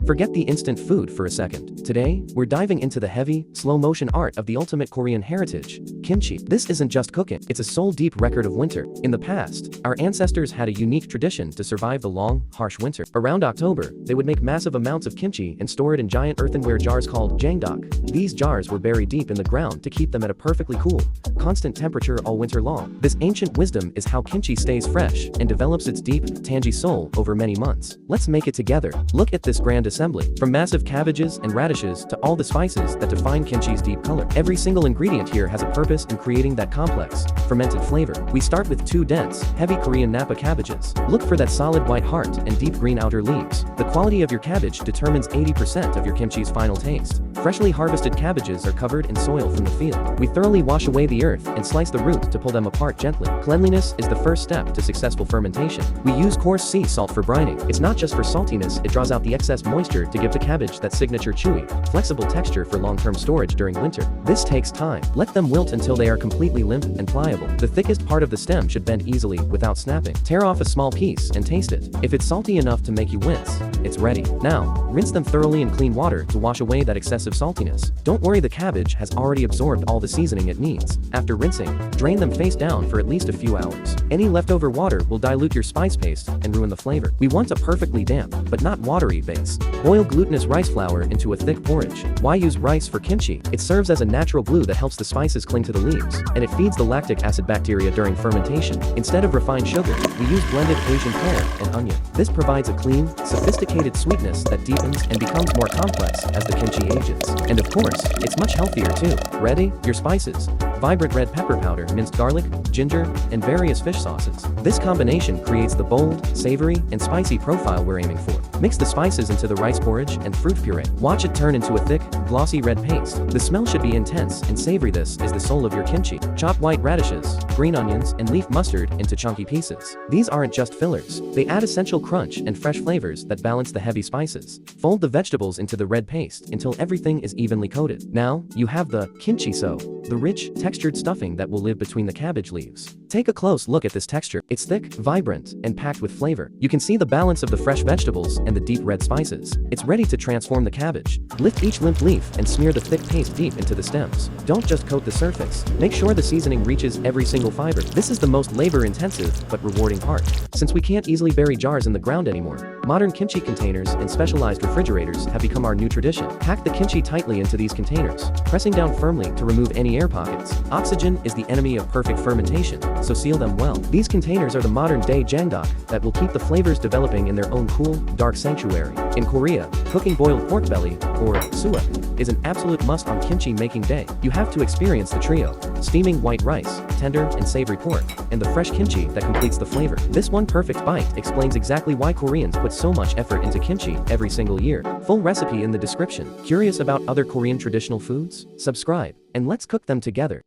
Forget the instant food for a second. Today, we're diving into the heavy, slow-motion art of the ultimate Korean heritage, kimchi. This isn't just cooking, it's a soul-deep record of winter. In the past, our ancestors had a unique tradition to survive the long, harsh winter. Around October, they would make massive amounts of kimchi and store it in giant earthenware jars called Jangdok. These jars were buried deep in the ground to keep them at a perfectly cool, constant temperature all winter long. This ancient wisdom is how kimchi stays fresh and develops its deep, tangy soul over many months. Let's make it together. Look at this grand assembly. From massive cabbages and radishes to all the spices that define kimchi's deep color. Every single ingredient here has a purpose in creating that complex, fermented flavor. We start with two dense, heavy Korean Napa cabbages. Look for that solid white heart and deep green outer leaves. The quality of your cabbage determines 80% of your kimchi's final taste. Freshly harvested cabbages are covered in soil from the field. We thoroughly wash away the earth and slice the root to pull them apart gently. Cleanliness is the first step to successful fermentation. We use coarse sea salt for brining. It's not just for saltiness, it draws out the excess moisture to give the cabbage that signature chewy, flexible texture for long-term storage during winter. This takes time. Let them wilt until they are completely limp and pliable. The thickest part of the stem should bend easily without snapping. Tear off a small piece and taste it. If it's salty enough to make you wince, it's ready. Now, rinse them thoroughly in clean water to wash away that excessive saltiness. Don't worry, the cabbage has already absorbed all the seasoning it needs. After rinsing, drain them face down for at least a few hours. Any leftover water will dilute your spice paste and ruin the flavor. We want a perfectly damp, but not watery base. Boil glutinous rice flour into a thick porridge. Why use rice for kimchi? It serves as a natural glue that helps the spices cling to the leaves, and it feeds the lactic acid bacteria during fermentation. Instead of refined sugar, we use blended Asian pear and onion. This provides a clean, sophisticated sweetness that deepens and becomes more complex as the kimchi ages. And of course, it's much healthier too. Ready? Your spices. Vibrant red pepper powder, minced garlic, ginger, and various fish sauces. This combination creates the bold, savory, and spicy profile we're aiming for. Mix the spices into the rice porridge and fruit puree. Watch it turn into a thick, glossy red paste. The smell should be intense and savory. This is the soul of your kimchi. Chop white radishes, green onions, and leaf mustard into chunky pieces. These aren't just fillers. They add essential crunch and fresh flavors that balance the heavy spices. Fold the vegetables into the red paste until everything is evenly coated. Now, you have the kimchi so, the rich, textured stuffing that will live between the cabbage leaves. Take a close look at this texture. It's thick, vibrant, and packed with flavor. You can see the balance of the fresh vegetables and the deep red spices. It's ready to transform the cabbage. Lift each limp leaf and smear the thick paste deep into the stems. Don't just coat the surface. Make sure the seasoning reaches every single fiber. This is the most labor-intensive but rewarding part. Since we can't easily bury jars in the ground anymore, modern kimchi containers and specialized refrigerators have become our new tradition. Pack the kimchi tightly into these containers, pressing down firmly to remove any air pockets. Oxygen is the enemy of perfect fermentation, so seal them well. These containers are the modern-day Jangdok that will keep the flavors developing in their own cool, dark sanctuary. In Korea, cooking boiled pork belly, or suak, is an absolute must on kimchi making day. You have to experience the trio: steaming white rice, tender and savory pork, and the fresh kimchi that completes the flavor. This one perfect bite explains exactly why Koreans put so much effort into kimchi every single year. Full recipe in the description. Curious about other Korean traditional foods? Subscribe, and let's cook them together.